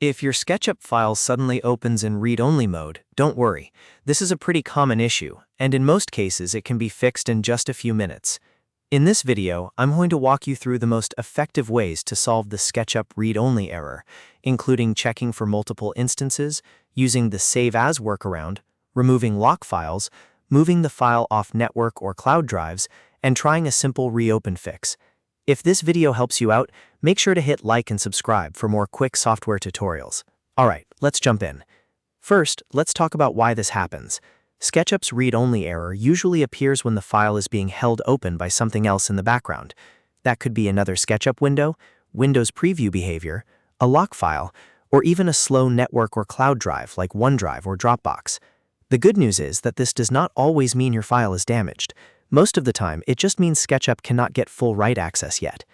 If your SketchUp file suddenly opens in read-only mode, don't worry. This is a pretty common issue, and in most cases it can be fixed in just a few minutes. In this video, I'm going to walk you through the most effective ways to solve the SketchUp read-only error, including checking for multiple instances, using the Save As workaround, removing lock files, moving the file off network or cloud drives, and trying a simple reopen fix. If this video helps you out, make sure to hit like and subscribe for more quick software tutorials. Alright, let's jump in. First, let's talk about why this happens. SketchUp's read-only error usually appears when the file is being held open by something else in the background. That could be another SketchUp window, Windows preview behavior, a lock file, or even a slow network or cloud drive like OneDrive or Dropbox. The good news is that this does not always mean your file is damaged. Most of the time, it just means SketchUp cannot get full write access yet.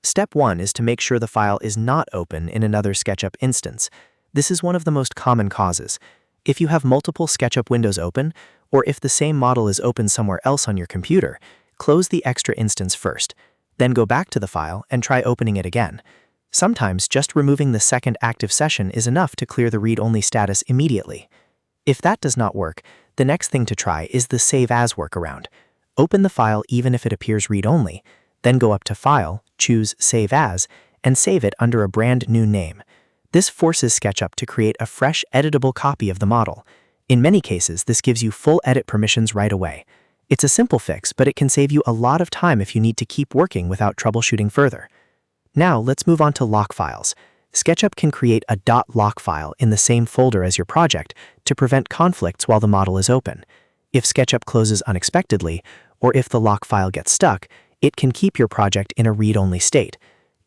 Step 1 is to make sure the file is not open in another SketchUp instance. This is one of the most common causes. If you have multiple SketchUp windows open, or if the same model is open somewhere else on your computer, close the extra instance first. Then go back to the file and try opening it again. Sometimes just removing the second active session is enough to clear the read-only status immediately. If that does not work, the next thing to try is the Save As workaround. Open the file even if it appears read-only, then go up to File, choose Save As, and save it under a brand new name. This forces SketchUp to create a fresh, editable copy of the model. In many cases, this gives you full edit permissions right away. It's a simple fix, but it can save you a lot of time if you need to keep working without troubleshooting further. Now, let's move on to lock files. SketchUp can create a .lock file in the same folder as your project to prevent conflicts while the model is open. If SketchUp closes unexpectedly, or if the lock file gets stuck, it can keep your project in a read-only state.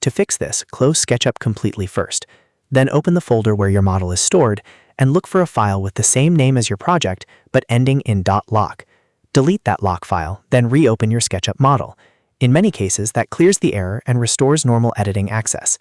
To fix this, close SketchUp completely first. Then open the folder where your model is stored and look for a file with the same name as your project but ending in .lock. Delete that lock file, then reopen your SketchUp model. In many cases, that clears the error and restores normal editing access.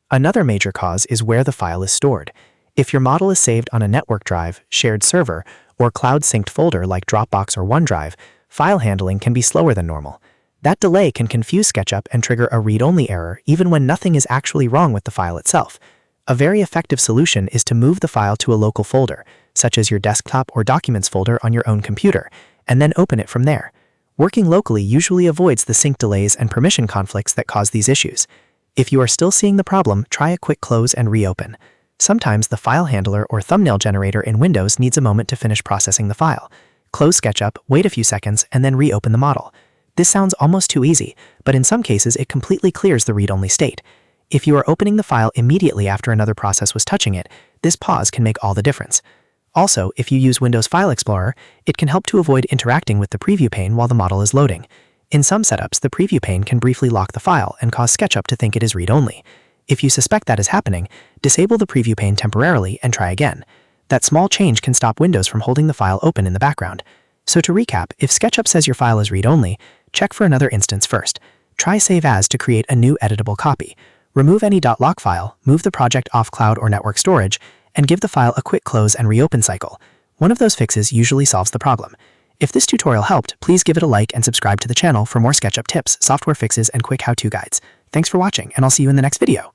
Another major cause is where the file is stored. If your model is saved on a network drive, shared server, or cloud-synced folder like Dropbox or OneDrive, file handling can be slower than normal. That delay can confuse SketchUp and trigger a read-only error even when nothing is actually wrong with the file itself. A very effective solution is to move the file to a local folder, such as your desktop or documents folder on your own computer, and then open it from there. Working locally usually avoids the sync delays and permission conflicts that cause these issues. If you are still seeing the problem, try a quick close and reopen. Sometimes the file handler or thumbnail generator in Windows needs a moment to finish processing the file. Close SketchUp, wait a few seconds, and then reopen the model. This sounds almost too easy, but in some cases it completely clears the read-only state. If you are opening the file immediately after another process was touching it, this pause can make all the difference. Also, if you use Windows File Explorer, it can help to avoid interacting with the preview pane while the model is loading. In some setups, the preview pane can briefly lock the file and cause SketchUp to think it is read-only. If you suspect that is happening, disable the preview pane temporarily and try again. That small change can stop Windows from holding the file open in the background. So to recap, if SketchUp says your file is read-only, check for another instance first. Try Save As to create a new editable copy. Remove any .lock file, move the project off cloud or network storage, and give the file a quick close and reopen cycle. One of those fixes usually solves the problem. If this tutorial helped, please give it a like and subscribe to the channel for more SketchUp tips, software fixes, and quick how-to guides. Thanks for watching, and I'll see you in the next video.